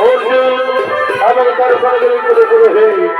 অর্জুন এবং তার কলেজের পুরোহিত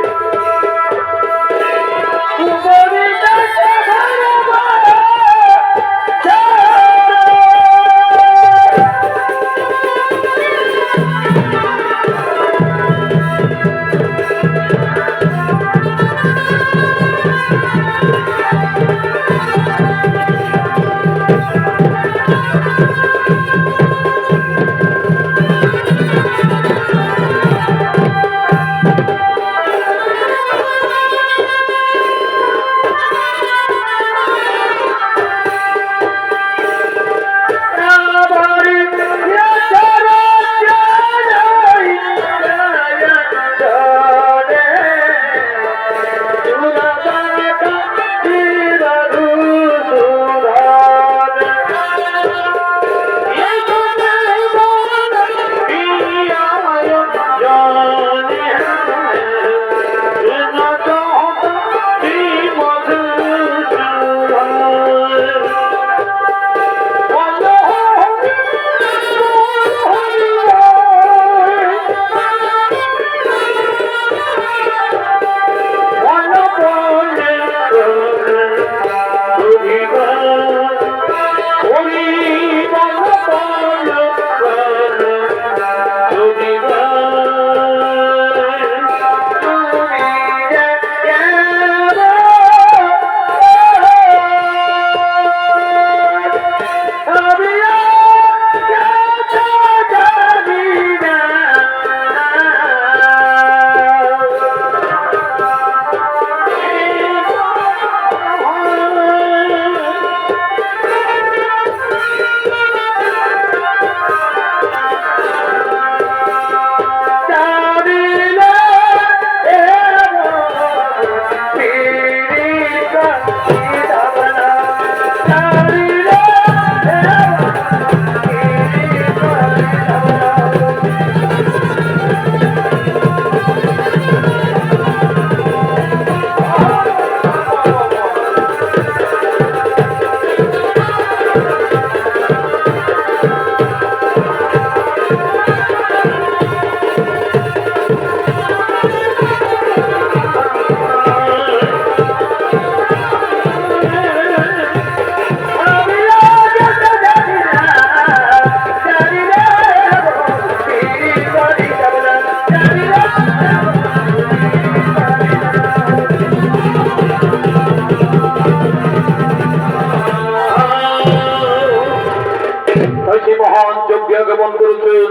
মহান যজ্ঞ আগমন করেছেন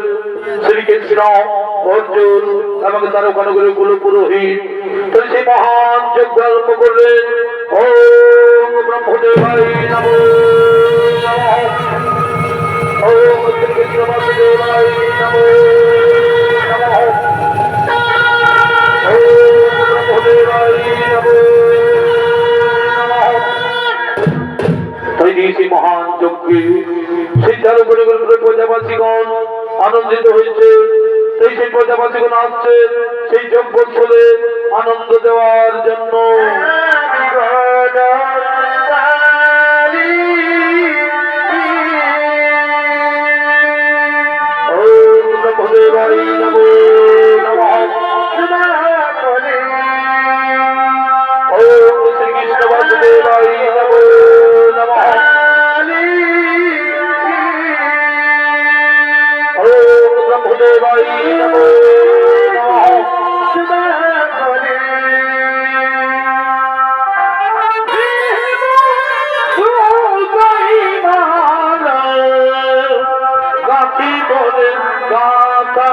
শ্রীকৃষ্ণ অর্জুন এবং তার ওখানে পুরোহিত। সেই মহান যজ্ঞ আরম্ভ করলেন। ওম ব্রহ্মদেবায় নমো নমঃ। ওম শ্রীকৃষ্ণ বাসুদেবায় নমো নমঃ। ওম ব্রহ্মদেবায় নমো নমঃ। সেই মহান যজ্ঞে সিদ্ধার উপরে প্রজাবাসীগণ আনন্দিত হয়েছে। সেই প্রজাবাসীগণ আসছে সেই যজ্ঞস্থলে আনন্দ দেওয়ার জন্য। ওম ব্রহ্মদেবায় নমো নমঃ। ওম শ্রীকৃষ্ণ বাসুদেবায় নমো নমঃ। ওম ব্রহ্মদেবায় নমো নমঃ। গাথি বলে গাথা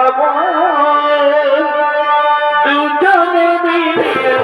দুজনে মিলিয়ে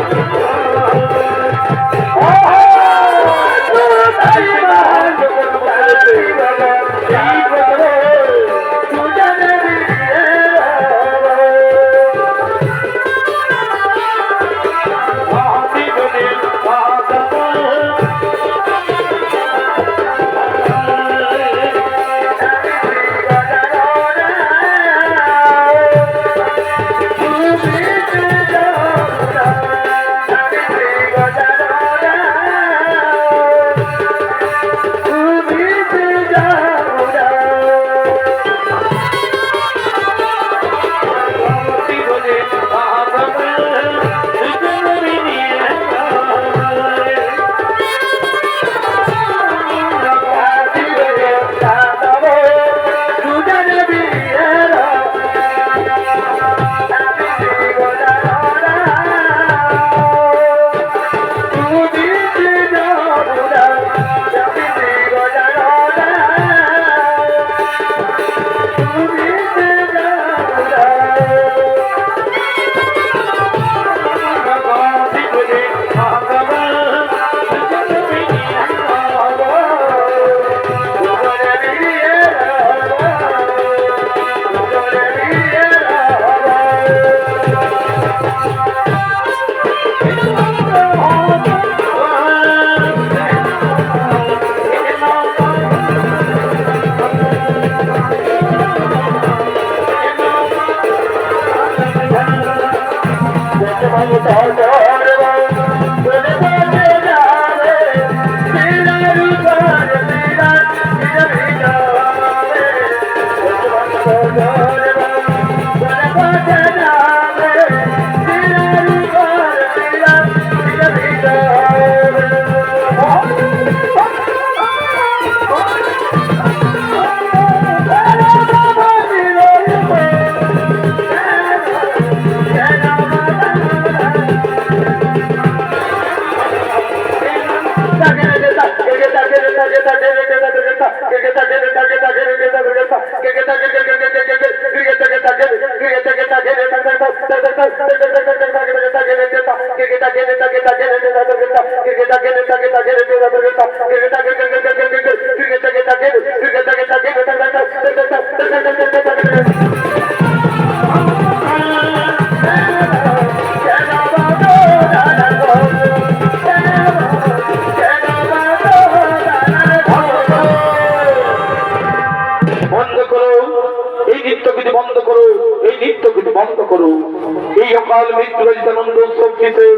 এই অকাল মৃত্যু আনন্দ উৎসব কিসে?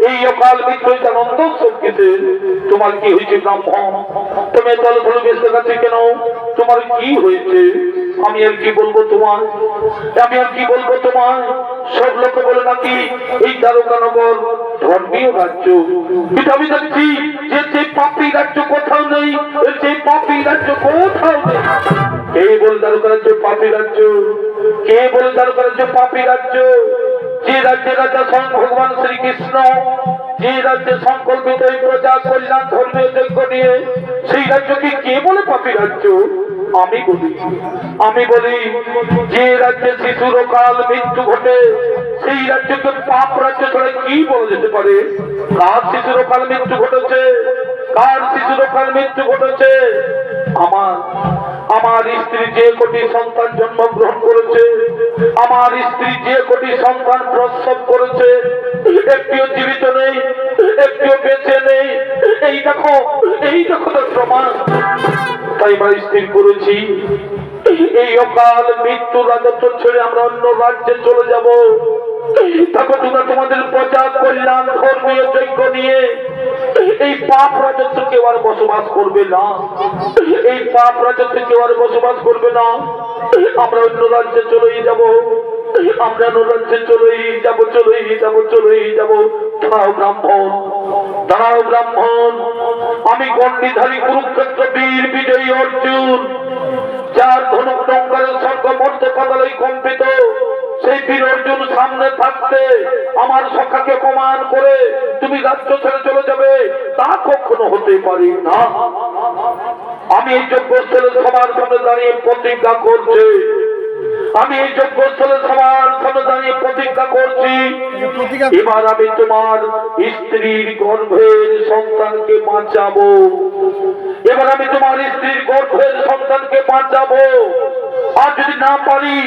এই অকাল মৃত্যু আনন্দ উৎসব কিসে? তোমার কি হয়েছে ব্রাহ্মণ? তুমি দল ধরে বেঁচে গেছে কেন? তোমার কি হয়েছে? আমি আর কি বলবো তোমার? আমি আর কি বলবো তোমার? সব লোকে বলে নাকি এই দ্বারকানগর ধর্মীয় রাজ্য, কিন্তু আমি দেখছি যে সেই পাপী রাজ্য কোথাও নেই, সেই পাপী রাজ্য কোথাও নেই। কে বলে দ্বারকা রাজ্য পাপী রাজ্য? কে বলে দ্বারকা রাজ্য পাপী রাজ্য? যে রাজ্যে রাজা স্বয়ং ভগবান শ্রীকৃষ্ণ, যে রাজ্যে সংকল্পিত এই প্রজা কল্যাণ ধর্মীয় যজ্ঞ নিয়ে, সেই রাজ্যকে কে বলে পাপী রাজ্য? আমি বলি যে রাজ্যে শিশুর কাল মৃত্যু ঘটে, সেই রাজ্যকে পাপ রাজ্য ছাড়া কি বলা যেতে পারে? কার শিশুর কাল মৃত্যু ঘটেছে? কার শিশুর কাল মৃত্যু ঘটেছে? আমার স্ত্রী যে কোটি সন্তান জন্মগ্রহণ করেছে, আমার স্ত্রী যে কোটি সন্তান প্রসব করেছে, একটিও জীবিত নেই, একটিও বেঁচে নেই। এই দেখো তো প্রমাণ। তাই আমরা স্থির করেছি এই অকাল মৃত্যুর রাজত্ব ছেড়ে আমরা অন্য রাজ্যে চলে যাব। তারপর তোমরা তোমাদের প্রজা কল্যাণ ধর্মীয় যজ্ঞ নিয়ে এই পাপ রাজত্ব কেউ আর বসবাস করবে না, এই পাপ রাজত্ব কেউ আর বসবাস করবে না। আমরা অন্য রাজ্যে চলেই যাব, আমরা অন্য রাজ্যে চলেই যাব। দাঁড়াও ব্রাহ্মণ, দাঁড়াও ব্রাহ্মণ। আমি গণ্ডিধারী কুরুক্ষেত্র বীর বিজয়ী অর্জুন, যার ধনুক টঙ্কারের স্বর্গ মর্ত পাতালেই কম্পিত, সেই বীর অর্জুন সামনে থাকতে আমার সখাকে অপমান করে তুমি রাজ্য ছেড়ে চলে যাবে, তা কখনো হতে পারি না। আমি এই যজ্ঞস্থলে সবার সামনে দাঁড়িয়ে প্রতিজ্ঞা করছি, আমি এই যজ্ঞস্থলে সবার সামনে দাঁড়িয়ে প্রতিজ্ঞা করছি, এবার আমি তোমার স্ত্রীর গর্ভের সন্তানকে বাঁচাবো। এবার আমি তোমার স্ত্রীর গর্ভের সন্তানকে বাঁচাবো। আর যদি না পারি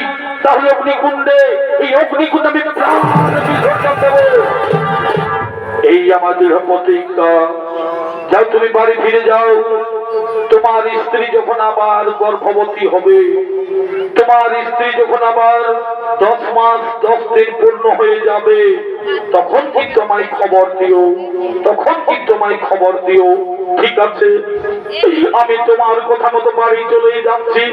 তাহলে অগ্নিকুণ্ডে, এই অগ্নিকুণ্ডে আমি প্রাণ বিসর্জন দেব। এই আমাদের প্রতিজ্ঞা। যাও তুমি বাড়ি ফিরে যাও। তোমার স্ত্রী যখন আবার গর্ভবতী হবে, তোমার স্ত্রী যখন আবার 10 মাস 10 দিন পূর্ণ হয়ে যাবে, তখন কিন্তু আমায় খবর দিও, তখন কিন্তু আমায় খবর দিও। ঠিক আছে? আমি তোমার কথা মতো বাড়ি চলেই যাচ্ছি,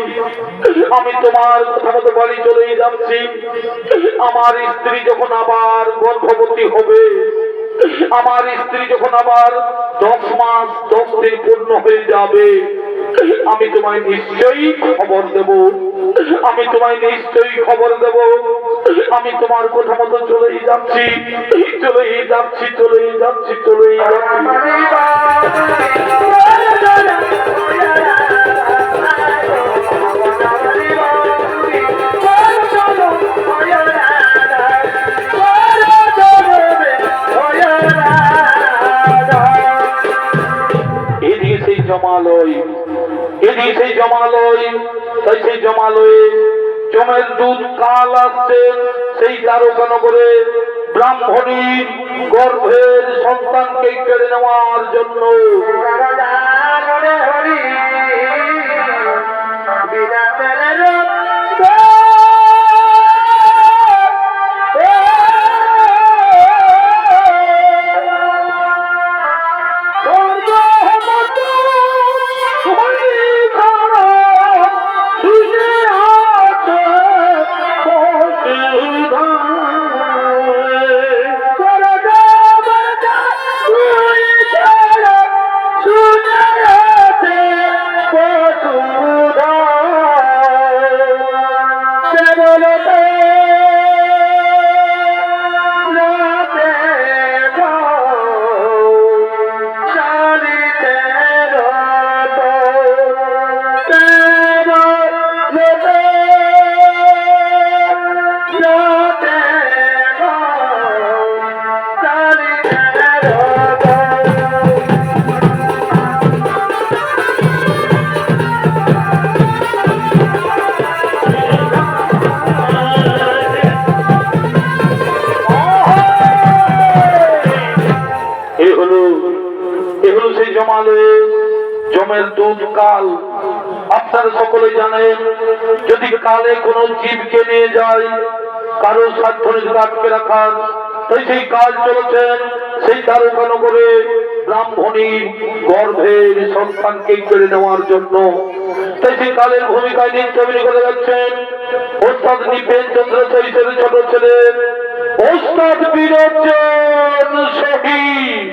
আমি তোমার কথা মতো বাড়ি চলেই যাচ্ছি। আমার স্ত্রী যখন আবার গর্ভবতী হবে, আমার স্ত্রী যখন আবার 10 মাস 10 দিন পূর্ণ হয়ে যাবে, আমি তোমায় নিশ্চয়ই খবর দেব, আমি তোমায় নিশ্চয়ই খবর দেব। আমি তোমার কথা মতো চলেই যাচ্ছি। এদিকে সেই জমালয়, এদিকে সেই জমালয়, তাই সেই জমালয়ে জমের দুধ কাল আসছে সেই দ্বারকানগরে ব্রাহ্মণীর গর্ভের সন্তানকে কেড়ে নেওয়ার জন্য। সকলে জানেন, যদি কালে কোনো জীবকে নিয়ে যায় কারো সাধ্য নিজেকে আটকে রাখার, তাই সেই কাজ চলেছেন সেই দ্বারকানগরে ব্রাহ্মণীর গর্ভের সন্তানকে কেড়ে নেওয়ার জন্য। তাই সেই কালের ভূমিকায় নৃত্য অভিনয় করে যাচ্ছেন ওস্তাদ নিপেন চন্দ্র চৈতের ছোট ছেলে ওস্তাদ বিরোচন শহীদ।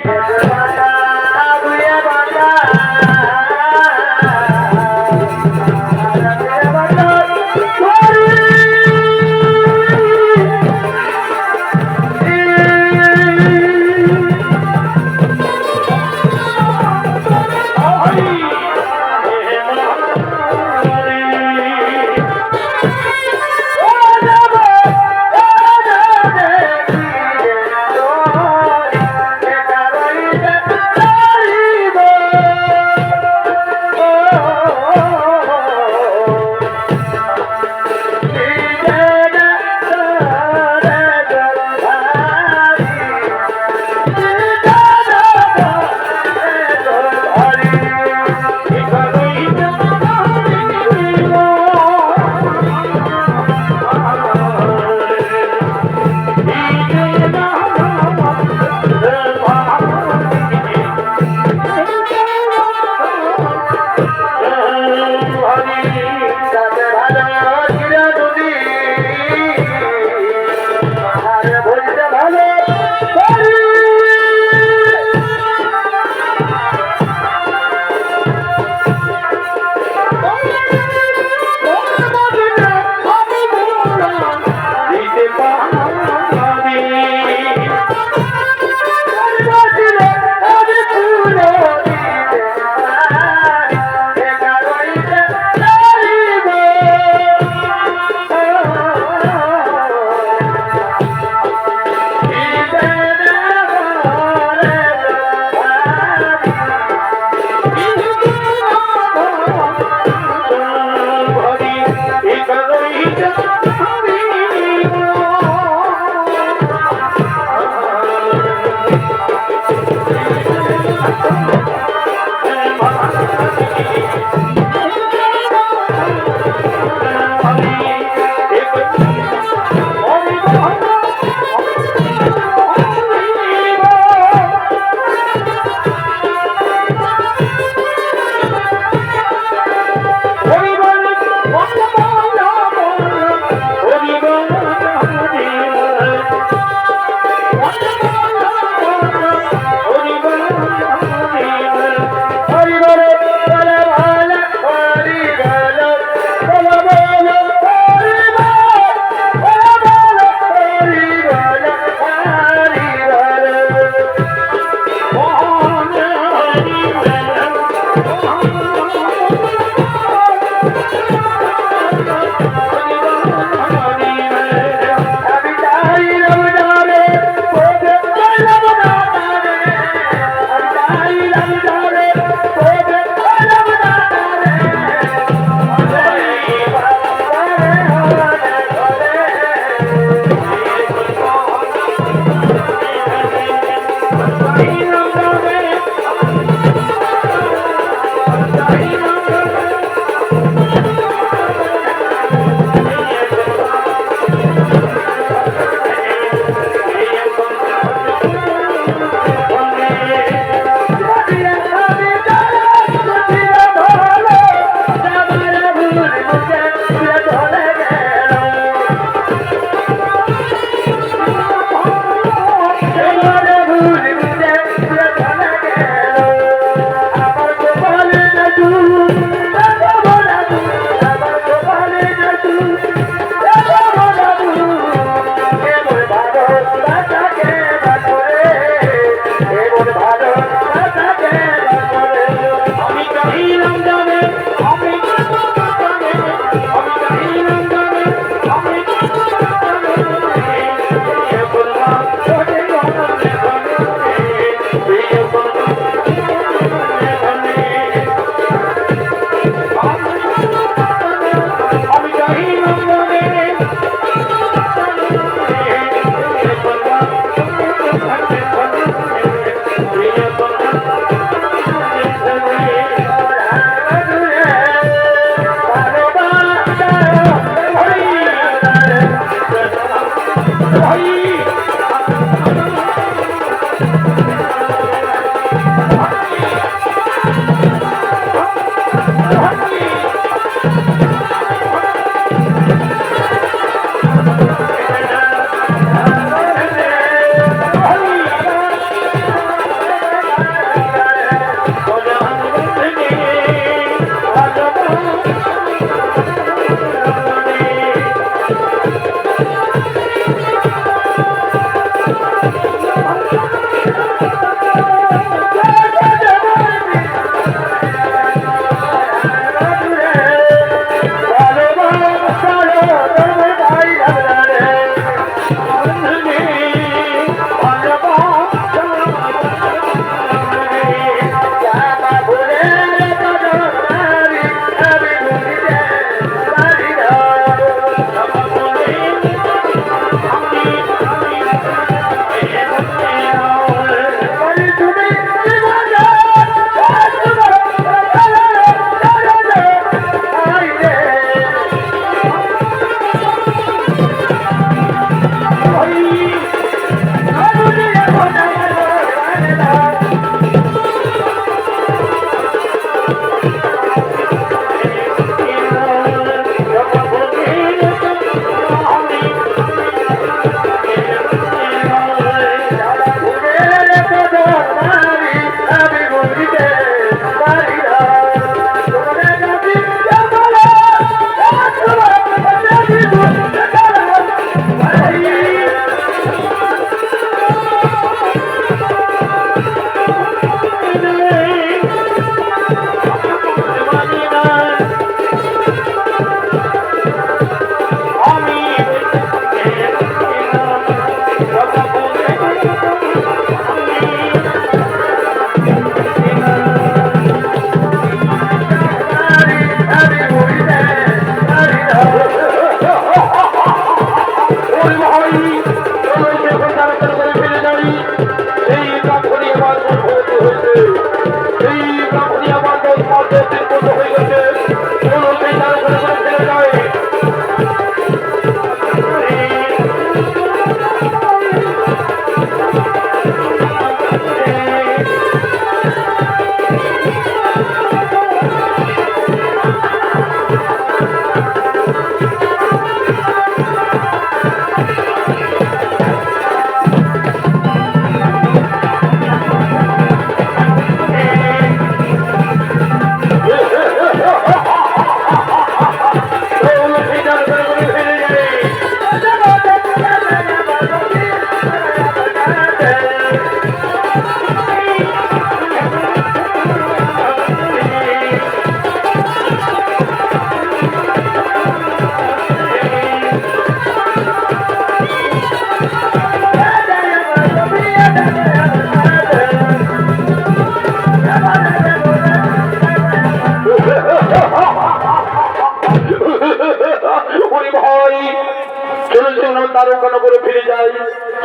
দ্বারকানগরে ফিরে যায়।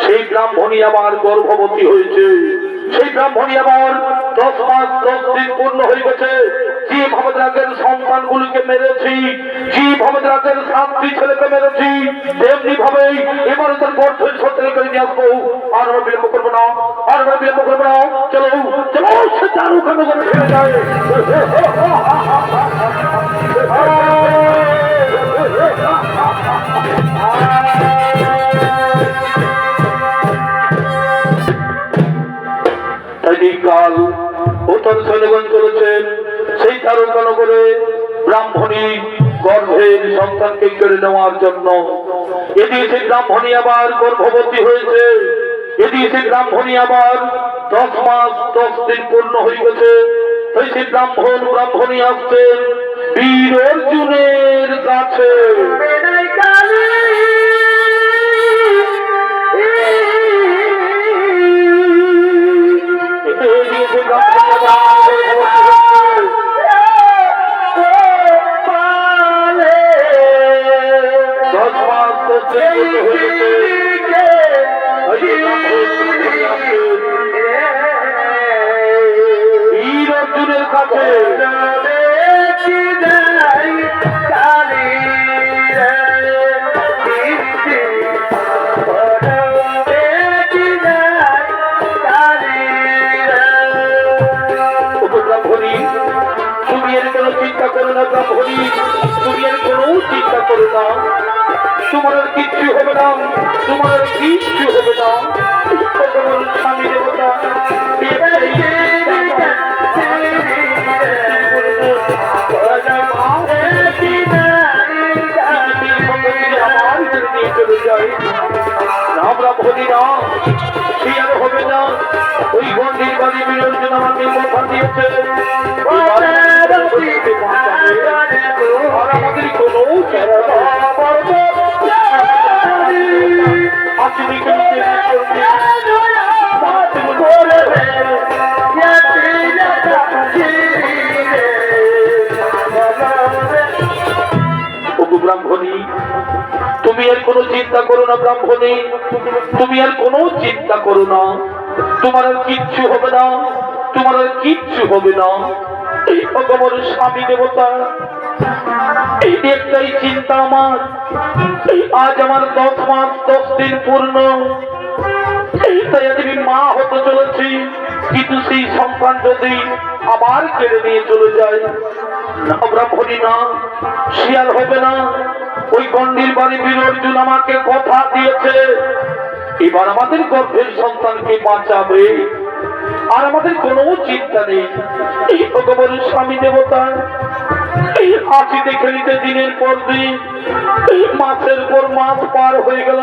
সেই ব্রাহ্মণী আবার গর্ভবতী হয়েছে। সেই ব্রাহ্মণী আবার 10 মাস 10 দিন পূর্ণ হয়ে গেছে। যে ভবদ্রাগের সন্তানগুলিকে মেরেছি, যে ভবদ্রাগের 7টি ছেলেকে মেরেছি, তেমনি ভাবে এবার তার গর্ভের সন্তান করে নিয়ে আসবো। আর আমরা বিলম্ব করবো না, আর আমরা বিলম্ব করবো না। চলো চলো, সে দ্বারকানগরে ফিরে যায়। কাল উত্তর সৈন্যগণ চলেছেন। সেই দ্বারকানগরে ব্রাহ্মণী গর্ভের সন্তানকে কেড়ে নেওয়ার জন্য। এদিকে সেই ব্রাহ্মণী আবার গর্ভবতী হয়েছে। এদিকে সেই ব্রাহ্মণী আবার 10 মাস 10 দিন পূর্ণ হয়ে গেছে। তাই সেই ব্রাহ্মণী আসছেন বীর অর্জুনের কাছে। অর্জুনের কাছে কিচ্ছু হবে না। তোমার স্বামী দেবতা চলে যায় আমরা বলি না সে আর হবে না। ওই গন্ডির বাড়ি বিরোধী জন্য আমাকে কথা দিয়েছে আর আমাদের কোনো আসেনি ব্রাহ্মণী, তুমি আর কোনো চিন্তা করো না ব্রাহ্মণী, তুমি আর কোনো চিন্তা করো না। তোমার আর কিচ্ছু হবে না, তোমার আর কিচ্ছু হবে না। তোমার স্বামী দেবতা একটাই চিন্তা আমার, আজ আমার 10 মাস 10 দিন পূর্ণ, তাই আমি মা হতে চলেছি। কিন্তু সেই সন্তান যদি আবার কেড়ে নিয়ে চলে যায়, না ব্রাহ্মণী না, শিয়াল হবে না। ওই গন্ডির বাড়ি বীর অর্জুন আমাকে কথা দিয়েছে এবার আমাদের গর্ভের সন্তানকে বাঁচাবে, আর আমাদের কোনো চিন্তা নেই। ভগবান স্বামী দেবতা হাসিতে খেলিতে দিনের পর দিন মাসের পর মাস পার হয়ে গেল,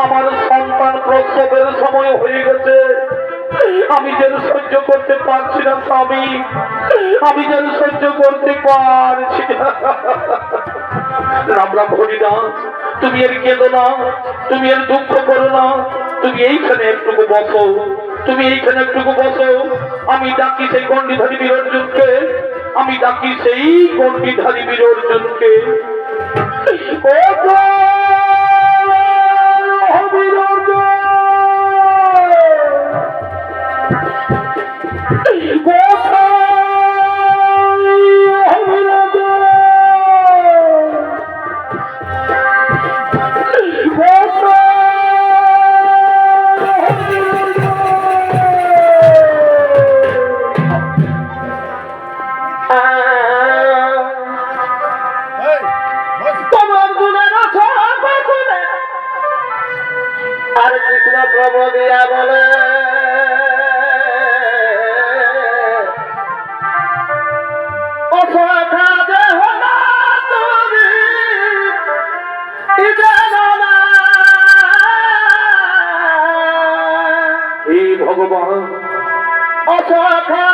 আমার সন্তান প্রসবের সময় হয়ে গেছে। আমি যেন সহ্য করতে পারছি না স্বামী, আমি যেন সহ্য করতে পারছি না। রামরা ভরি না, তুমি এর কেঁদো না, তুমি এর দুঃখ করো না, তুমি এইখানে একটুকু বসো, তুমি এইখানে একটুকু বসো। আমি ডাকি সেই গন্ডিধারী বীর অর্জুনকে, আমি ডাকি সেই গন্ডিধারী বীর অর্জুনকে। আর কৃষ্ণ প্রভু দিয়া বলে ভগবান অসখা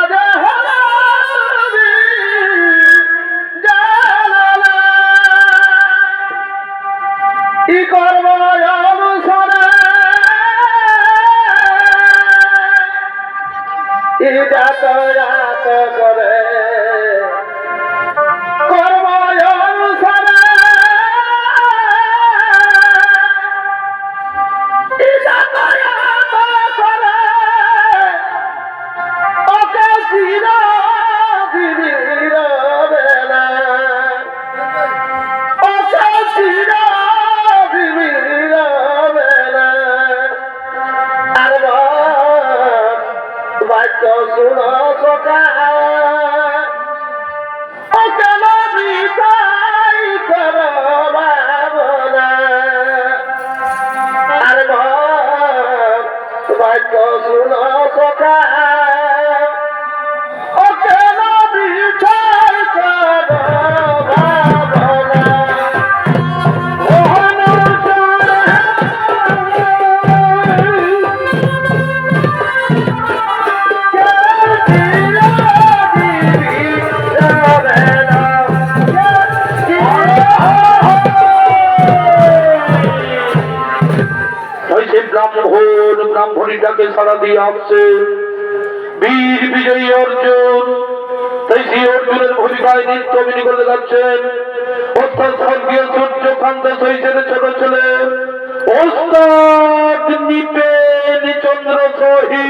ই কর্ম অনুসারে যাতায়াত করে কর্ম অনুসারে যাতায়াত করে ওকে চির দিদির বেলা ওকে চির দিদির বেলা আর বাক্য শুন সকা কেন বিদায় কর ভাবনা আর বাক্য শুন সকা কেন বিদায় কর ভাবনা ব্রাহ্মণীটাকে সারা দিয়ে আসছে বীর বিজয়ী অর্জুন। তাই সেই অর্জুনের ভূমিকায় নৃত্য অভিনয় করে যাচ্ছেন অর্থাৎ স্বর্গীয় সূর্যকান্ত সহিতের ছোট ছেলে ওস্তাদ নিপেন চন্দ্র সহি।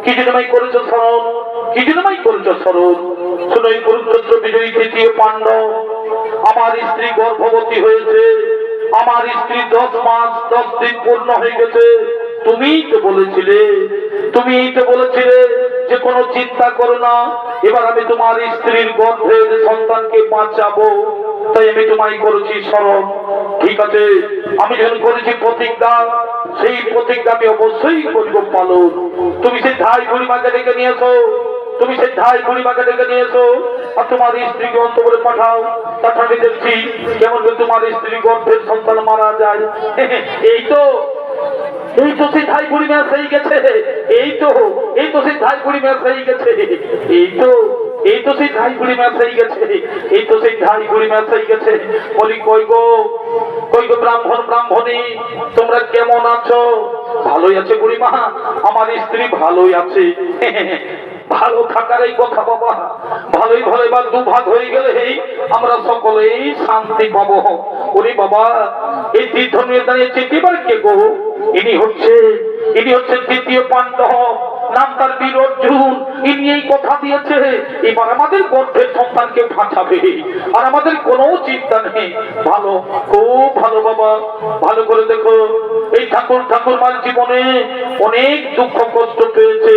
কি জন্যই করেছো স্মরণ, কি জন্যই করেছো স্মরণ? শুনো, এই কুরুক্ষেত্র বিজয়ী তৃতীয় পাণ্ডব, আমার স্ত্রী গর্ভবতী হয়েছে, আমার স্ত্রী 10 মাস 10 দিন পূর্ণ হয়ে গেছে। তুমিই তো বলেছিলে, তুমিই তো বলেছিলে যে কোনো চিন্তা করো না, এবার আমি তোমার স্ত্রীর গর্ভের সন্তানকে বাঁচাবো, তাই আমি তোমায় করেছি স্মরণ। ঠিক আছে, আমি যখন করেছি প্রতিজ্ঞা, সেই প্রতিজ্ঞা আমি অবশ্যই করব পালন। তুমি সেই ধাই বুড়িমাকে ডেকে নিয়ে এসো, তুমি সেই ধাই বুড়িমাকে ডেকে নিয়ে এসো, আর তোমার স্ত্রীকে অন্তরে পাঠাও। তাছাড়া আমি দেখছি কেমন করে তোমার স্ত্রী গর্ভের সন্তান মারা যায়। এই তো, এই তো সেই ধাই বুড়ি ম্যাচ হয়ে গেছে, এই তো, এই তো সেই ধাই বুড়ি ম্যাচ হয়ে গেছে, এই তো, এই তো সেই ধাই বুড়ি ম্যাচ হয়ে গেছে, এই তো সেই ধাই বুড়ি ম্যাচ হয়ে গেছে। বলি কই গো, কই গো ব্রাহ্মণ ব্রাহ্মণী, তোমরা কেমন আছো? ভালোই আছে বুড়িমা, আমার স্ত্রী ভালোই আছে। ভালো থাকার এই কথা বাবা, ভালোই ভালো এবার দুভাগ হয়ে গেলে আমরা সকলেই শান্তি পাবো। ওরে বাবা, এই তীর্থ নিয়ে দাঁড়িয়ে চিঠিবার কে গো? ইনি হচ্ছে তৃতীয় পাণ্ডব, নাম তার বীর অর্জুন। ইনি এই কথা দিয়েছে এবার আমাদের গর্ভের সন্তানকে বাঁচাবে, আর আমাদের কোনো চিন্তা নেই। ভালো, খুব ভালো বাবা, ভালো করে দেখো, এই ঠাকুরমার জীবনে অনেক দুঃখ কষ্ট পেয়েছে,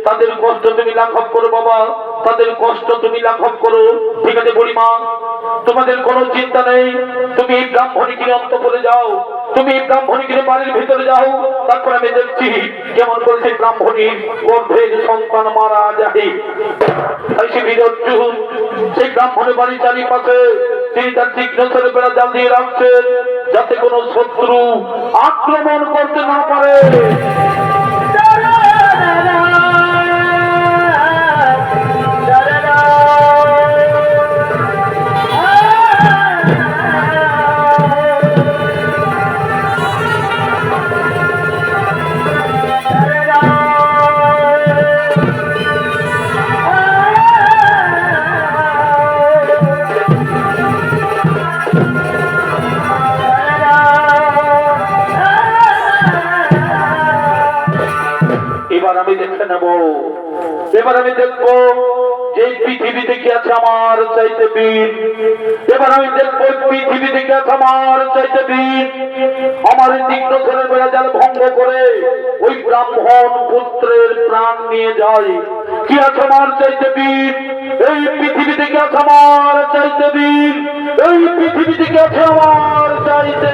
তাদের কষ্ট তুমি লাঘব করো বাবা, তাদের কষ্ট তুমি লাঘব করো। ঠিক আছে বুড়িমা, তোমাদের কোনো চিন্তা নেই, তুমি এই ব্রাহ্মণীকে অন্তঃপুরে যাও, তুমি এই ব্রাহ্মণীকে বাড়ির ভিতরে যাও, তারপর আমি দেখছি কেমন করে সেই ব্রাহ্মণীর গর্ভের সন্তান মারা যায়। তাই সে বীর অর্জুন সেই ব্রাহ্মণের বাড়ির চারিপাশে তিনি তার তীক্ষ্ণ ছেলে বেড়া জাল দিয়ে রাখছেন, যাতে কোনো শত্রু আক্রমণ করতে না পারে। এবার আমি দেখবো যে পৃথিবীতে কি আছে আমার চাইতে বীর। এবার আমি দেখবো পৃথিবীতে কি আছে আমার চাইতে বীর। আমার তীক্ষ্ণ ছেলের বেড়া জাল ভঙ্গ করে ওই ব্রাহ্মণ পুত্রের প্রাণ নিয়ে যায়। কি আছে আমার চাইতে বীর? এই পৃথিবীতে কি আছে আমার চাইতে বীর? এই পৃথিবীতে কি আছে আমার চাইতে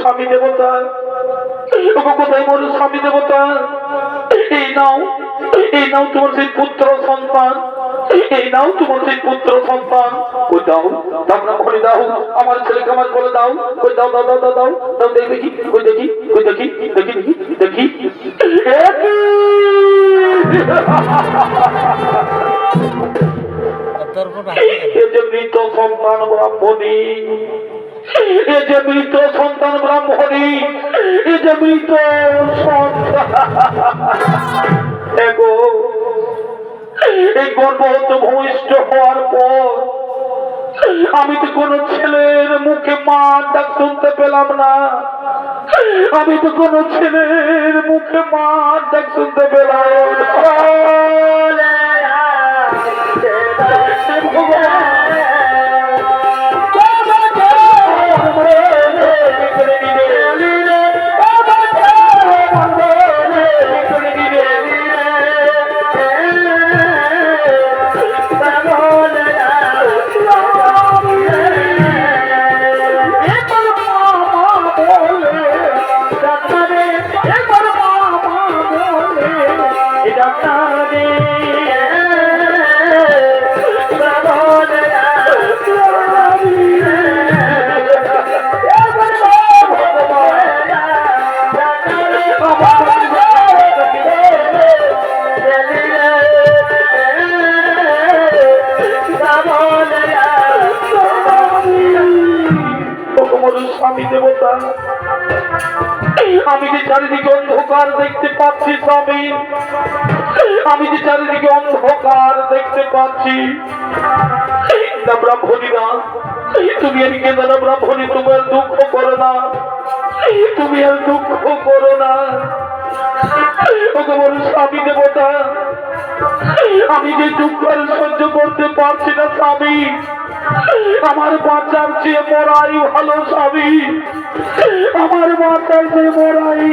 স্বামী দেবতা, কোথায় মোর স্বামী দেবতা? এই নাও, এই নাও তোমার সেই পুত্র সন্তান, এই নাও তোমার সেই পুত্র সন্তান। ওই দাও, দাও ঘরে দাও, আমার ছেলেকে আমার বলে দাও, ওই দাও দাও দাও দাও দাও দাও, দেখি, ওই দেখি, ওই দেখি, দেখি দেখি দেখি, এ যে মৃত সন্তান ব্রাহ্মণী, এ যে মৃত সন্তান ব্রাহ্মণী, এ যে মৃত সন্তান। এই গর্ভবত ভূমিষ্ঠ হওয়ার পর আমি তো কোন ছেলের মুখে মা ডাক শুনতে পেলাম না, আমি তো কোন ছেলের মুখে মা ডাক শুনতে পেলাম Bravo! স্বামী দেবতা, আমি যে চারিদিকে অন্ধকার দেখতে পাচ্ছি স্বামী, আমি যে চারিদিকে অন্ধকার দেখতে পাচ্ছি। ব্রাহ্মণী না, তুমি আর কেন না ব্রাহ্মণী, তুমি আর দুঃখ করো না, তুমি আর দুঃখ করো না। ওকে বল স্বামী দেবতা, আমি যে দুঃখ আর সহ্য করতে পারছি না স্বামী, আমার বাচ্চার চেয়ে মরাই ভালো স্বামী, আমার বাচ্চার চেয়ে মরাই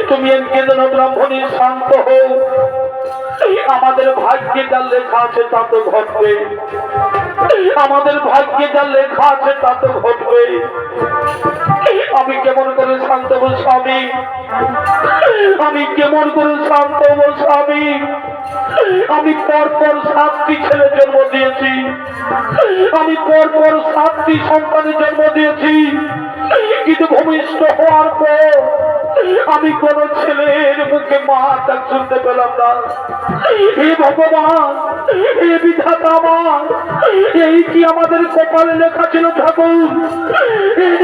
তুমি কেন ব্রাহ্মণী শান্ত হও, আমাদের ভাগ্যে যা লেখা আছে তা তো ঘটবে, আমাদের ভাগ্যে যা লেখা আছে তা তো ঘটবে। আমি কেমন করে শান্ত হব স্বামী, আমি কেমন করে শান্ত হব স্বামী, আমি পরপর 7টি ছেলে জন্ম দিয়েছি, আমি পরপর 7টি সন্তানের জন্ম দিয়েছি, কিন্তু ভূমিষ্ঠ হওয়ার পর আমি কোন ছেলের মুখে মা ডাক শুনতে পেলাম না। হে ভগবান, হে বিধাতা আমার, এই কি আমাদের কপালে লেখা ছিল ঠাকুর,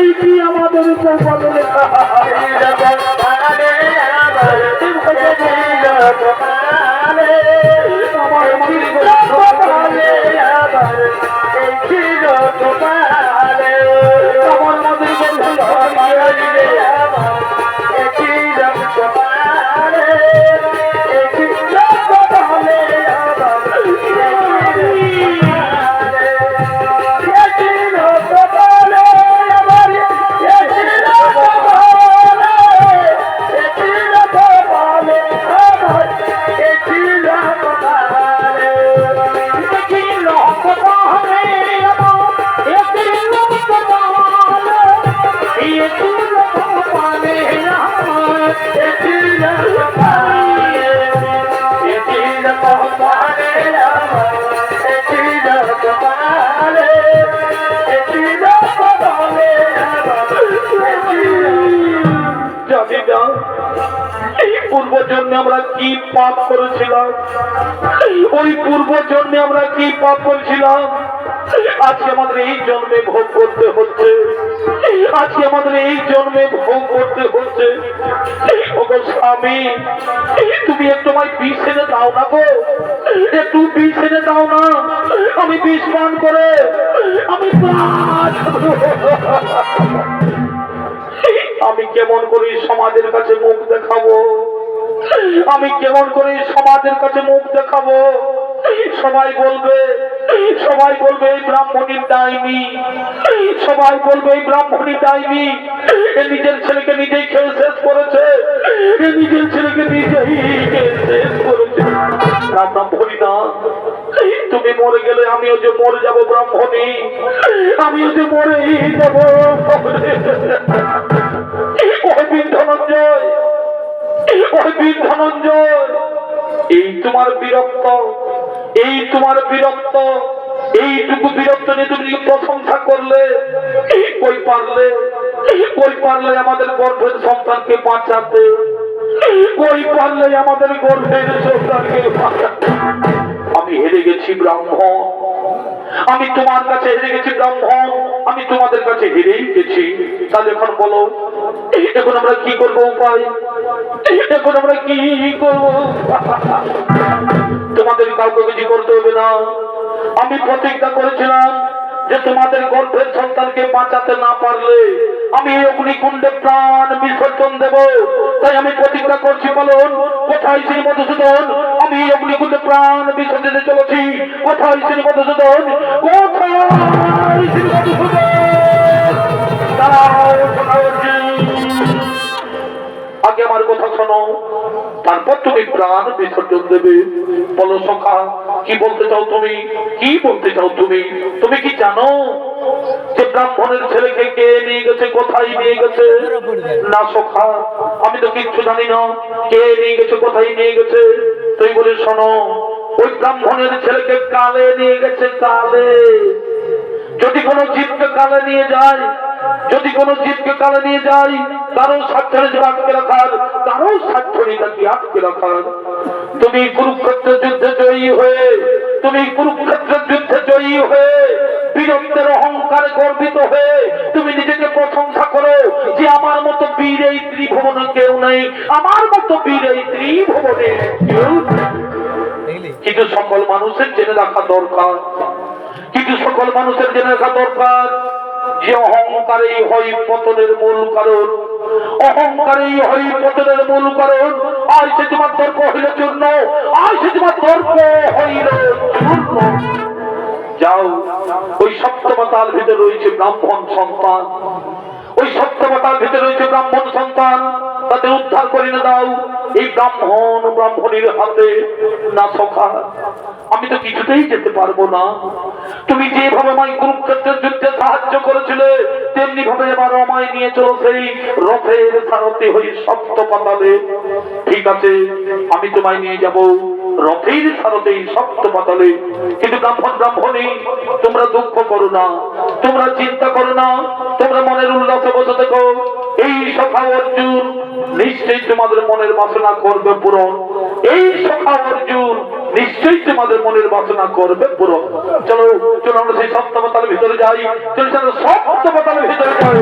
এই কি আমাদের কপালে লেখা। পূর্ব জন্মে আমরা কি পাপ করেছিলাম, ওই পূর্ব জন্মে আমরা কি পাপ করেছিলাম, আজকে আমাদের এই জন্মে ভোগ করতে হচ্ছে, আজকে আমাদের এই জন্মে ভোগ করতে হচ্ছে। ওগো স্বামী, তুমি একটু আমায় বিষ এনে দাও না গো, একটু বিষ এনে দাও না, আমি বিষ পান করে আমি আমি কেমন করে সমাজের কাছে মুখ দেখাবো, আমি কেমন করে সমাজের কাছে মুখ দেখাবো। সবাই বলবে, সবাই বলবে এই ব্রাহ্মণীর ডাইনি, সবাই বলবে এই ব্রাহ্মণী ডাইনি, এ নিজের ছেলেকে নিজেই খেয়ে শেষ করেছে, এ নিজের ছেলেকে নিজেই খেয়ে শেষ করেছে। ব্রাহ্মণী না, তুমি মরে গেলে আমিও যে মরে যাবো ব্রাহ্মণী, আমিও যে মরেই যাবো। ধনঞ্জয়, ধনঞ্জয়, এই তোমার বিরক্ত, এই তোমার বিরক্ত, এইটুকু বিরক্ত নিয়ে তুমি প্রশংসা করলে, কই পারলে, কই পারলে আমাদের গর্ভের সন্তানকে বাঁচাতে, কই পারলে আমাদের গর্ভের সন্তানকে বাঁচাতে। আমি হেরে গেছি ব্রাহ্মণ, আমি তোমার কাছে হেরে গেছি ব্রাহ্মণ, আমি তোমাদের কাছে হেরেই গেছি। তাহলে এখন বলো, এখন আমরা কি করবো উপায়, এখন আমরা কি করবো? তোমাদের কাউকে কিছু করতে হবে না। আমি প্রতিজ্ঞা করেছিলাম যে তোমাদের গর্ভের সন্তানকে বাঁচাতে না পারলে আমি এই অগ্নিকুণ্ডে প্রাণ বিসর্জন দেব। তাই আমি প্রতিজ্ঞা করছি, বলুন কোথায় শ্রী মধুসূদন? আমি এই অগ্নিকুণ্ডে প্রাণ বিসর্জন দিতে চলেছি। কোথায় শ্রী মধুসূদন? কোথায় শ্রী মধুসূদন? দাঁড়াও, আগে আমার কথা শোনো, তারপর তুমি প্রাণ বিসর্জন দেবে। বলো সখা, কি বলতে চাও তুমি? কি বলতে চাও তুমি? তুমি কি জানো যে ব্রাহ্মণের ছেলেকে কে নিয়ে গেছে, কোথায় নিয়ে গেছে? না সখা, আমি তো কিচ্ছু জানি না। কে নিয়ে গেছে, কোথায় নিয়ে গেছে? তুই বলে শোনো, ওই ব্রাহ্মণের ছেলেকে কালে নিয়ে গেছে, কালে। যদি কোনো জীবকে কালে নিয়ে যায়, যদি কোনো জীবকে কালে নিয়ে যায়, কারো স্বার্থে আটকে রাখার, কারো স্বার্থে তাকে আটকে রাখার। তুমি কুরুক্ষেত্রের যুদ্ধে জয়ী হয়ে, তুমি কুরুক্ষেত্রের যুদ্ধে জয়ী হয়ে, বীরত্বের অহংকারে গর্বিত হয়ে তুমি নিজেকে প্রশংসা করো যে আমার মতো বীর এই ত্রিভুবনে কেউ নেই, আমার মতো বীর এই ত্রিভুবনে কেউ নেই। কিন্তু সকল মানুষের জেনে রাখা দরকার, কিন্তু সকল মানুষের জেনে রাখা দরকার যে অহংকারেই হয় পতনের মূল কারণ। অহংকারেই হয় পতনের মূল কারণ। আজ সে তোমার তর্ক হইল চূর্ণ, আজ সে তোমার তর্ক হইল চূর্ণ। যাও, ওই সপ্তমতার ভিতরে রয়েছে ব্রাহ্মণ সন্তান, ওই সপ্তমতার ভিতরে রয়েছে ব্রাহ্মণ সন্তান, তাদের উদ্ধার করে না দাও এই ব্রাহ্মণ ব্রাহ্মণীর হাতে। না সখা, আমি তো কিছুতেই যেতে পারবো না। তুমি যেভাবে আমায় কুরুক্ষেত্রের যুদ্ধে সাহায্য করেছিলে, তেমনি ভাবে এবার আমায় নিয়ে চলো সেই রথের সারথি হই সপ্ত পাতালে। ঠিক আছে, আমি তোমায় নিয়ে যাব রথের সারথি সপ্ত পাতালে। কিন্তু ব্রাহ্মণ ব্রাহ্মণী, তোমরা দুঃখ করো না, তোমরা চিন্তা করো না, তোমরা মনের উল্লাসে বসে দেখো। এই সখা অর্জুন নিশ্চয়ই তোমাদের মনের বাসনা করবে পূরণ। এই সখা অর্জুন নিশ্চয়ই তোমাদের মনের বাসনা করবে পূরণ। চলো চলো, আমরা সেই সপ্তমতালের ভিতরে যাই। চলো চলো, সপ্তমতালের ভিতরে যাই।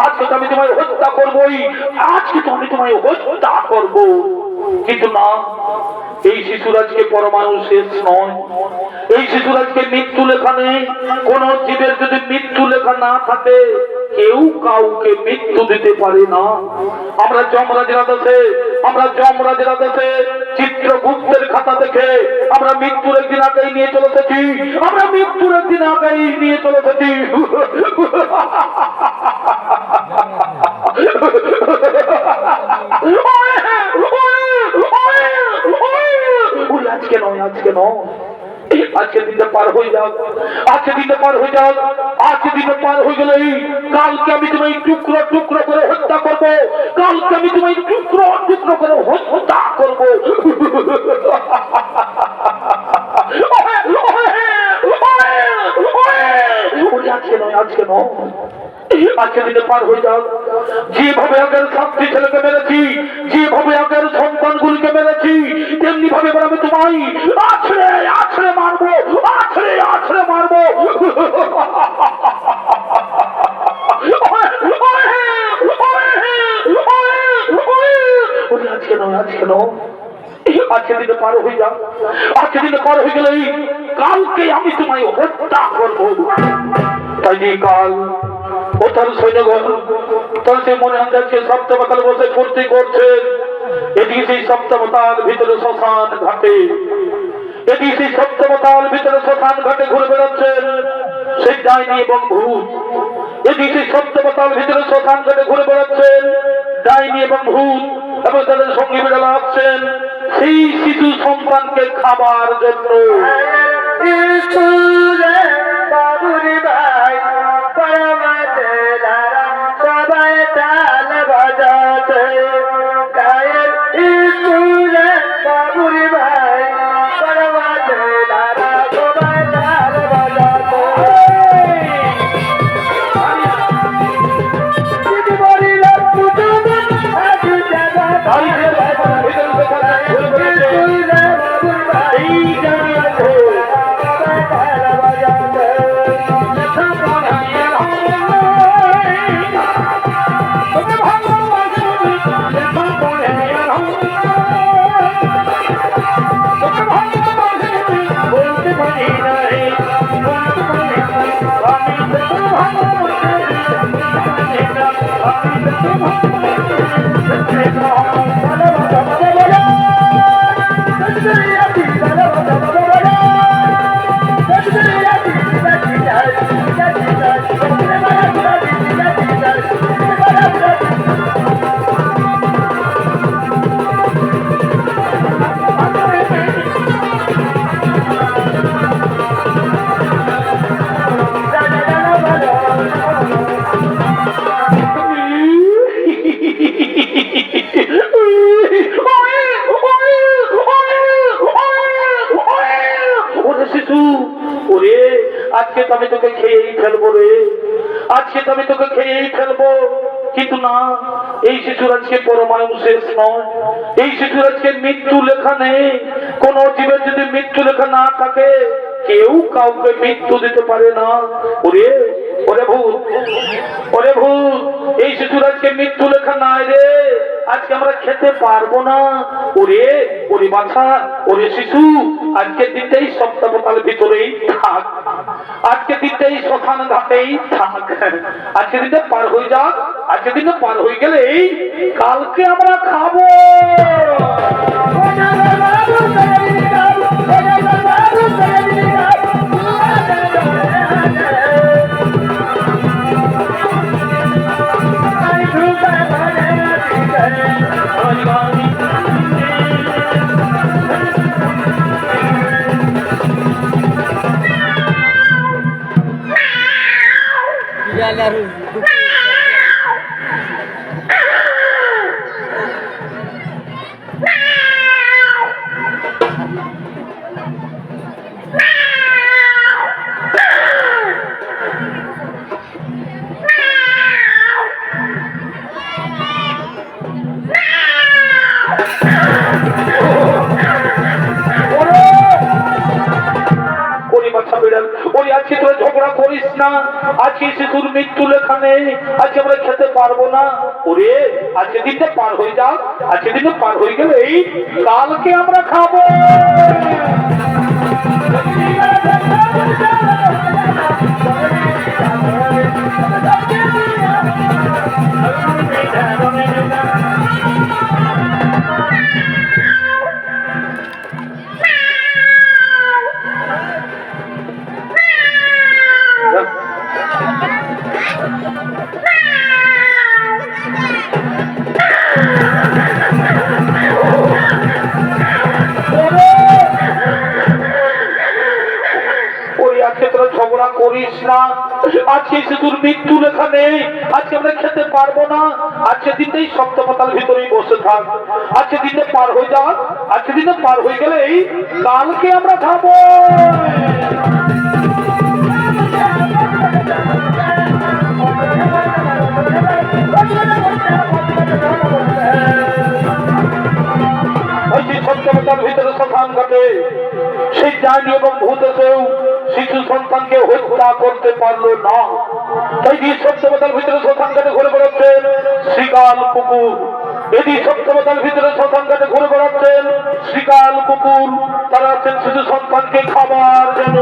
আজকে তো আমি তোমায় হত্যা করবোই, আজকে তো আমি তোমায় হত্যা করবো। কিন্তু না, এই শিশুরাজকে পরমাণু শেষ নয়, এই শিশুরাজকে মৃত্যু লেখা নেই। কোন জীবের যদি মৃত্যু লেখা না থাকে, কেউ কাউকে মৃত্যু দিতে পারে না। আমরা যমরাজের আদেশে, আমরা যমরাজের আদেশে চিত্রগুপ্তের খাতা দেখে আমরা মৃত্যুর একদিন আগেই নিয়ে চলে এসেছি, আমরা মৃত্যুর একদিন আগেই নিয়ে চলে এসেছি। আজকে নয়, আজকে নয়, আজকে দিনটা পার হয়ে যাক, আজকে দিনটা পার হয়ে যাক। আজকে দিনটা পার হয়ে গেলেই কালকে আমি তোমায় টুকরো টুকরো করে হত্যা করবো, কালকে আমি তোমায় টুকরো টুকরো করে হত্যা করবো। আজকে নয়, আজকে নয়, আজকে দিনে পার হয়ে যাও। যেভাবে আগের ছাত্রী ছেলেকে মেরেছি, যেভাবে আগের সন্তানগুলিকে মেরেছি, তেমনি ভাবে আমি তোমায় আছড়ে আছড়ে মারবো, আছড়ে আছড়ে মারবো। আজকে নয়, আজকে নয়, আজকে দিনে পার হয়ে যাও। আজকে দিনে পার হয়ে গেলেই কালকে আমি তোমায় হত্যা করবো। তাই কাল ও তার সৈন্যগণ তার সেই মনে যাচ্ছে সপ্তমতাল বসে ফুর্তি করছেন। এদিকে সেই সপ্তমতাল ভিতরে শ্মশান ঘাটে, এদিকে সেই সপ্তমতাল ভিতরে শ্মশান ঘাটে ঘুরে বেড়াচ্ছেন সেই ডাইনি এবং ভূত। এদিকে সেই সপ্তমতাল ভিতরে শ্মশান ঘাটে ঘুরে বেড়াচ্ছেন ডাইনি এবং ভূত, এবং তাদের সঙ্গী বিড়ালা আসছেন সেই শিশু সন্তানকে খাবার জন্য। বাবুরি ভাই পরমাতে দাঁড়া সবাই তাল বাজাতে, গায়ের স্কুলে বাবুরি ভাই পরমাতে দাঁড়া সবাই তাল বাজাতে। দিদি বলিল পুজো আজকে তো আমি তোকে খেয়েই ফেলবো রে, আজকে তো আমি তোকে খেয়েই ফেলবো। কিন্তু না, এই শিশুর আজকে পরমায়ু শেষ নয়, এই শিশুর আজকে মৃত্যু লেখা নেই। কোন জীবের যদি মৃত্যু লেখা না থাকে, কেউ কাউকে মৃত্যু দিতে পারে না। ওরে ওরে ভূত, ওরে ভূত, এই শিশুর আজকে মৃত্যু লেখা নাই রে, আজকে আমরা খেতে পারবো না। ওরে ওরে বাছা, ওরে শিশু, আজকে দিনটাই সপ্তাহতালের ভিতরেই থাক, আজকে দিনটাই শ্মশান ঘাটেই থাক, আজকে দিনটা পার হয়ে যাক। আজকে দিনটা পার হয়ে গেলেই কালকে আমরা খাবো। আজকে তোরা ঝগড়া করিস না, আজকে শিশুর মৃত্যু লেখা নেই, আজকে আমরা খেতে পারবো না। ওরে আজকে দিনটা পার হয়ে যাক, আজকে দিনটা পার হয়ে গেলেই কালকে আমরা খাবো। ঝগড়া করিস না, আজকে শিশুর মৃত্যু লেখা নেই, আজকে আমরা খেতে পারবো না। আজকে দিনটাই সপ্তাহতাল ভিতরেই বসে থাক, আজকে দিনটা পার হয়ে যাক, আজকে দিনটা পার হয়ে গেলেই কালকে আমরা খাবো। সপ্তাহতাল ভিতরে শ্মশান ঘাটে সেই ডাইনি এবং ভূত এসেও শিশু সন্তানকে হত্যা করতে পারলো না। তাই সপ্তাহতাল ভিতরে শ্মশান ঘাটে ঘুরে বেড়াচ্ছেন শ্রীকাল কুকুর, এটি সপ্তাহতাল ভিতরে শ্মশান ঘাটে ঘুরে বেড়াচ্ছেন শ্রীকাল কুকুর, তারা আছেন শিশু সন্তানকে খাবার জন্য।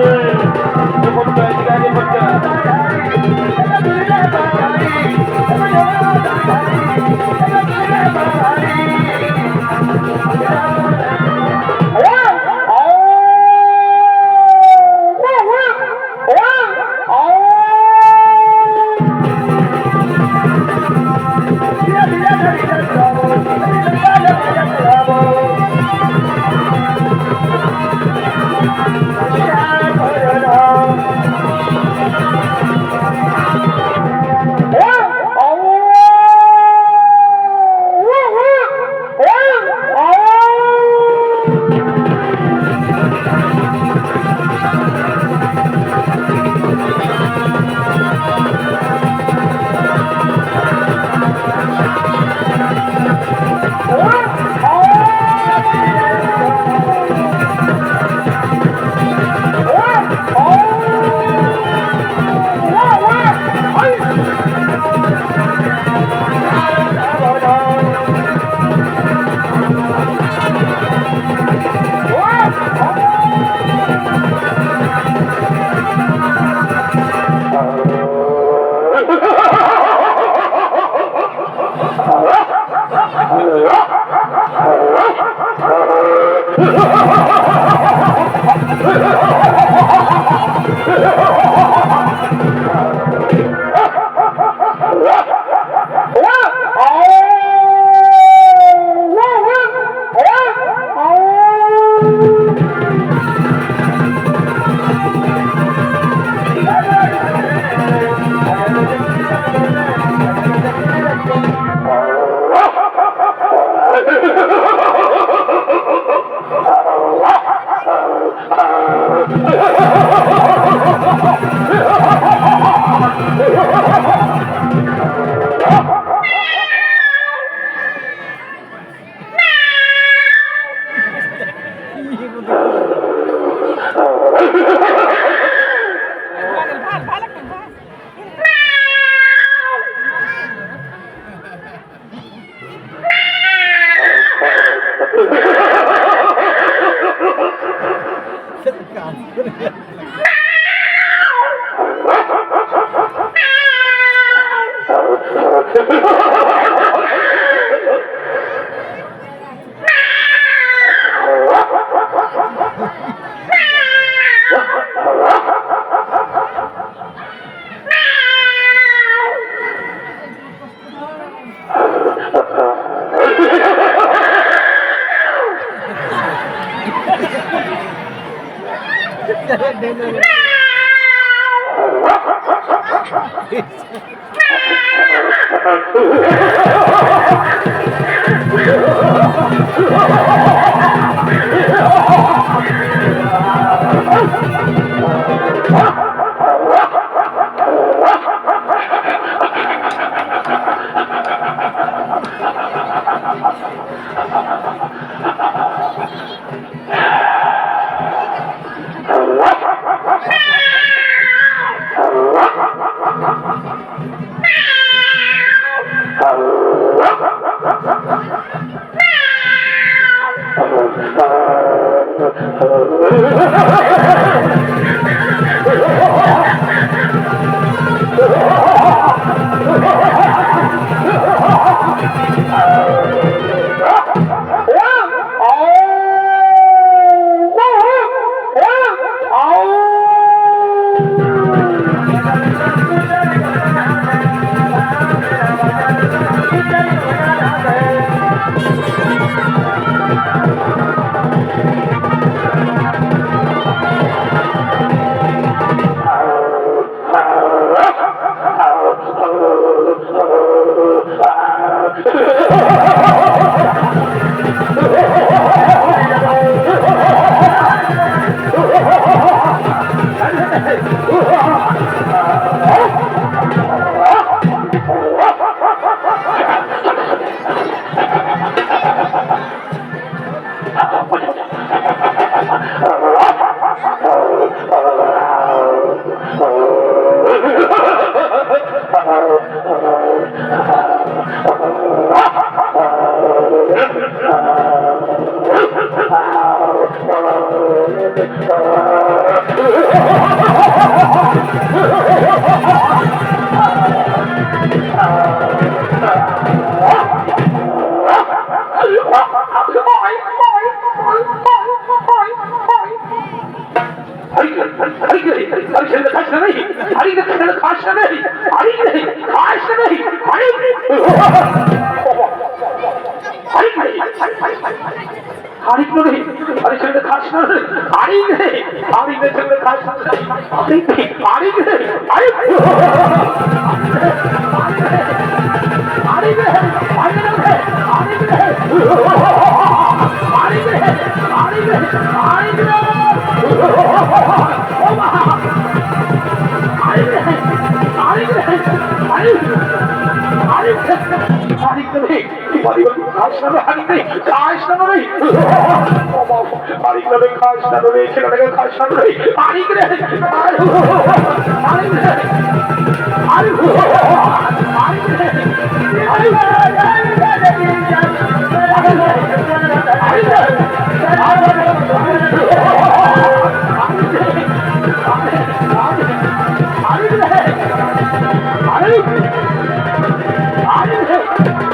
अरे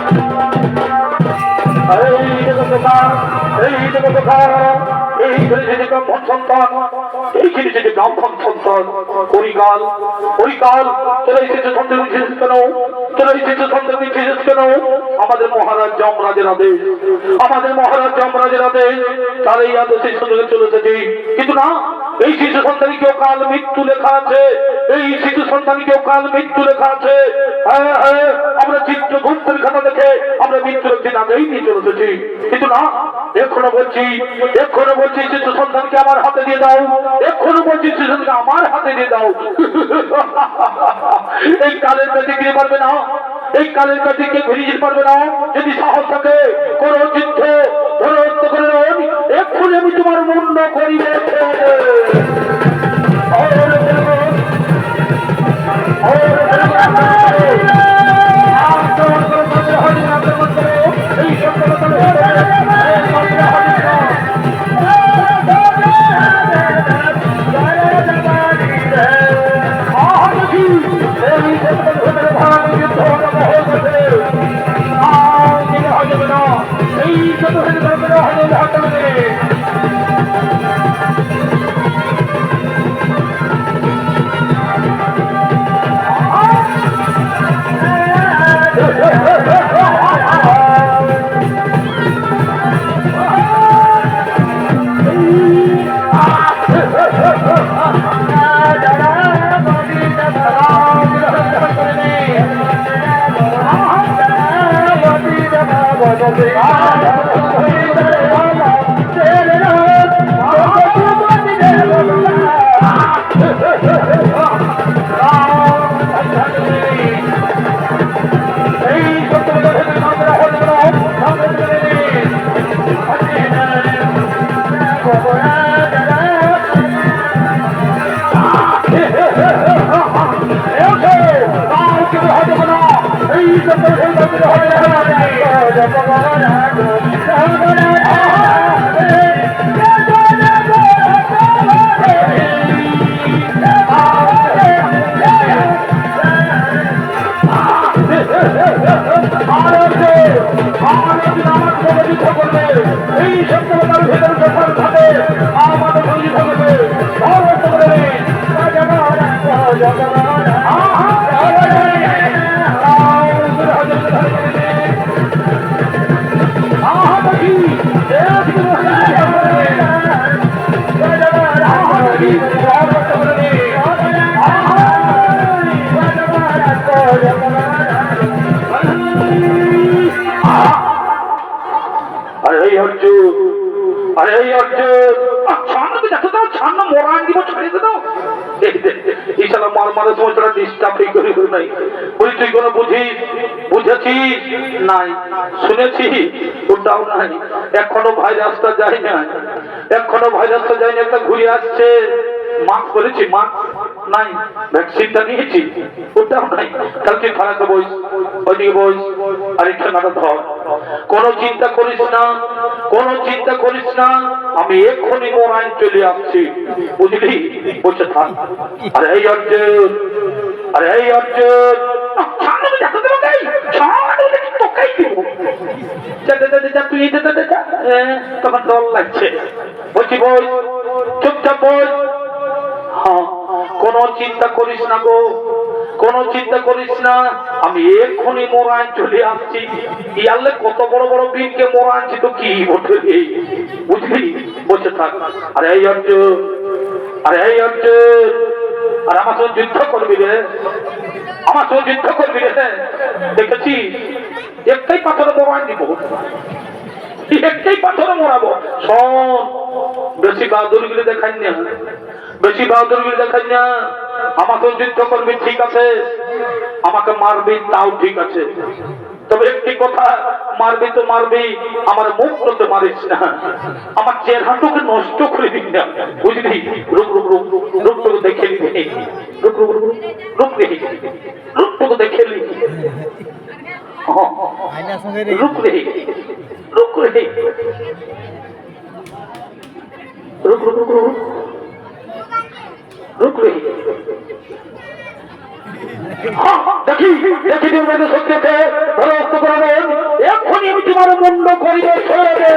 আমাদের মহারাজ যমরাজের আদেশ, আমাদের মহারাজ যমরাজের আদেশ, তার এই আদেশে সঙ্গে চলে এসেছি। কিন্তু না, এই শিশু সন্তানকেও কাল মৃত্যু লেখা আছে, এই শিশু সন্তানকেও কাল মৃত্যু লেখা আছে। হ্যাঁ হ্যাঁ, আমরা চিত্রগুপ্তের খাতা দেখে আমরা মৃত্যুর একদিন আগেই নিয়ে চলে এসেছি। কিন্তু না, এখনো বলছি শিশু সন্তানকে আমার হাতে দিয়ে দাও, এখনো বলছি শিশু সন্তানকে আমার হাতে দিয়ে দাও। এই কালের কাছে গিয়ে পারবে না, এই কালের কাছে কে ঘুরিয়ে যেতে পারবে না। যদি সাহস থাকে কোন যুদ্ধ ধরত্ব করে এক্ষুনি আমি তোমার মুন্ড করিবে। এখনো ভাইরাসটা যায় না, এখনো ভাইরাসটা যায়নি। একটা ঘুরে আসছে, মাস্ক বলেছি, মাস্ক নাই, ভ্যাকসিনটা নিয়েছি, ওটাও নাই। কালকে খারাপে বই, ওইদিকে বই, আর এই ঠান্ডাটা ধর। কোনো চিন্তা করিস না, কোনো চিন্তা করিস না, আমি এক্ষুনি মোরাইন চলে আসছি, বুঝলি? বসে থাক। আরে এই অর্জুন, আরে এই অর্জুন, তোমার দল লাগছে, বলছি বই, চুপচাপ বই। হ্যাঁ, কোন চিন্তা করিস না গো, কোন চিন্তা করিস না, আমি এক্ষুনি মোরাইন চলে আসছি। ইয়ালে কত বড় বড় বীরকে মোরা আনছি তো কি বলবি, বুঝলি? বসে থাক। আরে এই অর্জুন, আরে এই অর্জুন, আর আমার সঙ্গে যুদ্ধ করবি রে, আমার সঙ্গে যুদ্ধ করবি রে। দেখেছি একটাই পাথরে মোরাইন দিব, একটাই পাথরে মোড়াবো। শোন, বেশি বাহাদুরগিরি দেখাই না, বেশি বাহাদুরগিরি দেখাই না। আমাকে যুদ্ধ করবি ঠিক আছে, আমাকে মারবি তাও ঠিক আছে, তবে একটি কথা, মারবি তো মারবি, আমার মুখ করতে মারিস না, আমার চেহারাটুকে নষ্ট করে দিবি না, বুঝলি? রূপ রূপ রূপ রূপটুকু দেখে নিবি, রূপ রূপ রূপ রূপ রে, রূপটুকু দেখে নিবি, রূপ রে, রূপ রে, রূপ রূপ রূপ রূপ রূপ রে। দেখি দেখি তুমি সত্যিতে ধরস্ত করবেন, এক্ষুনি আমি তোমার মুন্ড করিবে ছেড়ে।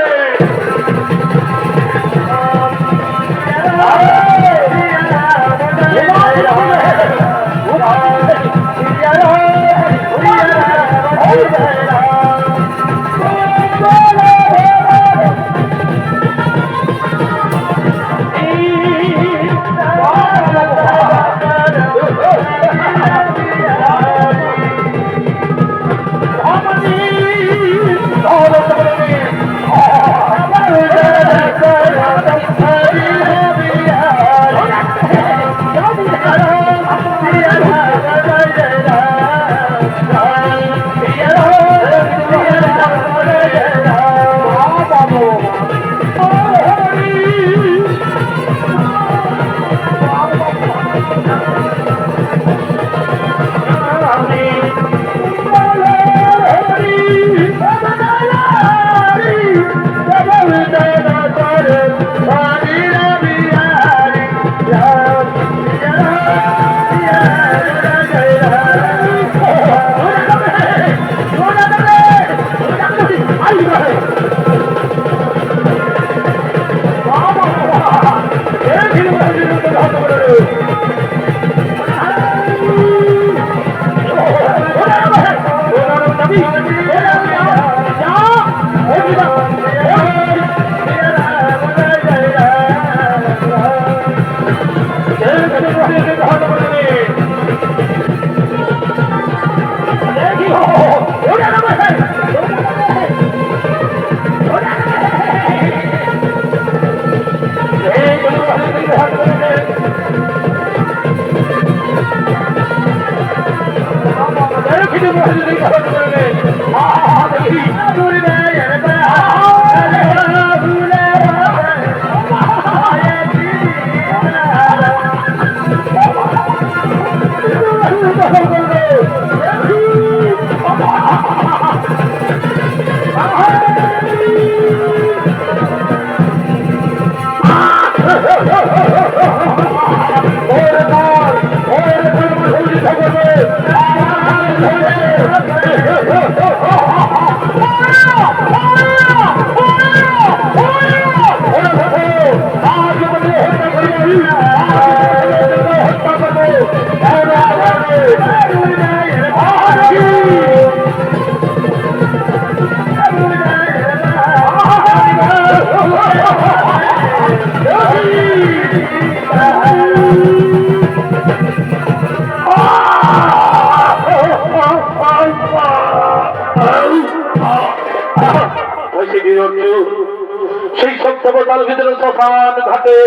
সেই সব তার ভিতরে শ্মশান ঘাটে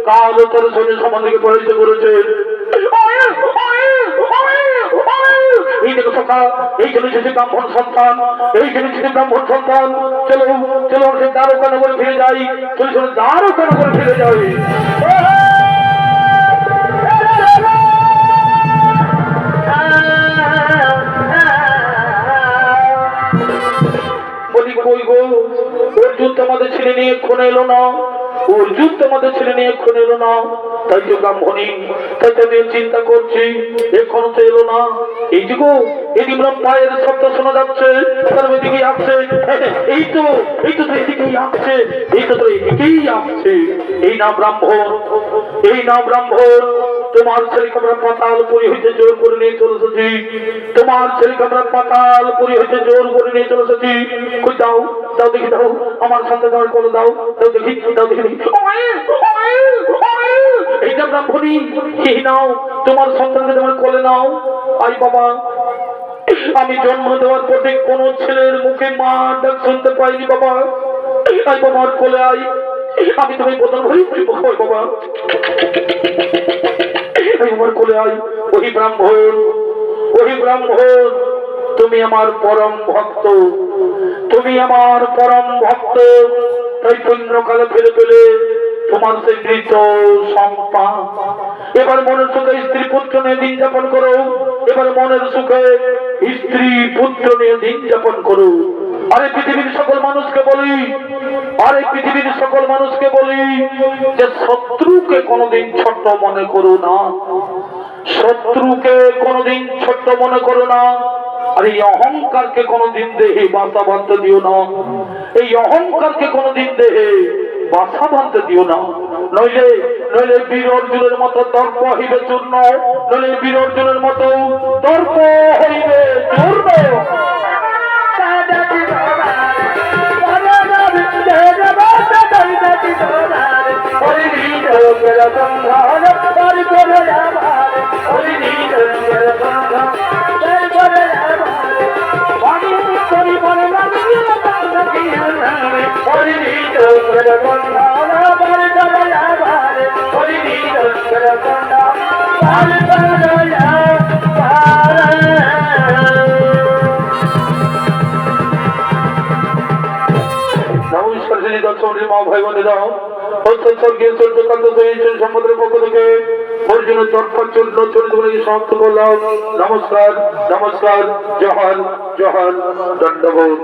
কাল তোর শরীর সম্বন্ধে পরিচিত করেছে। এই দেখো সকাল, এই জন্য শেষে ব্রাহ্মণ সন্তান, এই জন্য শেষে ব্রাহ্মণ সন্তান। চলো চলো সে দ্বারকা নগরে ফিরে যাই, চলো চলো দ্বারকা নগরে ফিরে যাই। বলি কই গো, অর্জুন তোমাদের ছেলে নিয়ে এক্ষণ এলো না, অর্জুন তোমাদের ছেলে নিয়ে এক্ষণ এলো না। তাই তো ব্রাহ্মণী, তাই তো আমি চিন্তা করছি এখনো তো এলো না। এই যে গো এদিকে পায়ের শব্দ শোনা যাচ্ছে, তার ওইদিকে আসছে, এই তো এদিকেই আসছে, এই তো এদিকেই আসছে। এই না ব্রাহ্মণ, এই না ব্রাহ্মণ, তোমার ছেলেকে আমরা পাতালপুরী হইতে জোর করে নিয়ে চলে এসেছি, তোমার ছেলেকে আমরা পাতালপুরী হইতে জোর করে নিয়ে চলে এসেছি। কই দাও দাও দেখি, দাও আমার সন্তান আমার কোলে দাও, দাও দেখি, দাও দেখি। এইটা ব্রাহ্মণী, এই নাও তোমার সন্তানকে তোমার কোলে নাও। আই বাবা, আমি জন্ম দেওয়ার পর থেকে কোন ছেলের মুখে মা ডাক শুনতে পাইনি বাবা। আই বাবা আমার কোলে আই, আমি তুমি প্রথম হই বাবা, আমার কোলে আই। ওই ব্রাহ্মণ, ওই ব্রাহ্মণ, তুমি আমার পরম ভক্ত, তুমি আমার পরম ভক্ত। তাই পুণ্যকালে ফেলে ফেলে তোমার সেই মৃত সন্তান এবার মনের সুখে স্ত্রী পুত্র নিয়ে দিন যাপন করো, এবার মনের সুখে স্ত্রী পুত্র নিয়ে দিন যাপন করো। আরে পৃথিবীর সকল মানুষকে বলি, আরে পৃথিবীর সকল মানুষকে বলি যে শত্রুকে কোনোদিন ছোট মনে করো না। শত্রুকে কোনোদিন ছোট্ট মনে করো না, আর এই অহংকারকে কোনোদিন দেহে বাসা বাঁধতে দিও না। এই অহংকারকে কোনোদিন দেহে বাসা বাঁধতে দিও না, নইলে নইলে বীর অর্জুনের মতো দর্প হইবে চূর্ণ, নইলে বীর অর্জুনের মতো দর্প হইবে চূর্ণ। নমস্কার শ্রী দর্শক মা ভাই বোনেরা, স্বর্গীয় সূর্যকান্ত সম্পদের পক্ষ থেকে অর্জুনের দর্পণ চরিত্রগুলি সমাপ্ত করলাম। নমস্কার নমস্কার, জহার জহার, দণ্ডবোধ।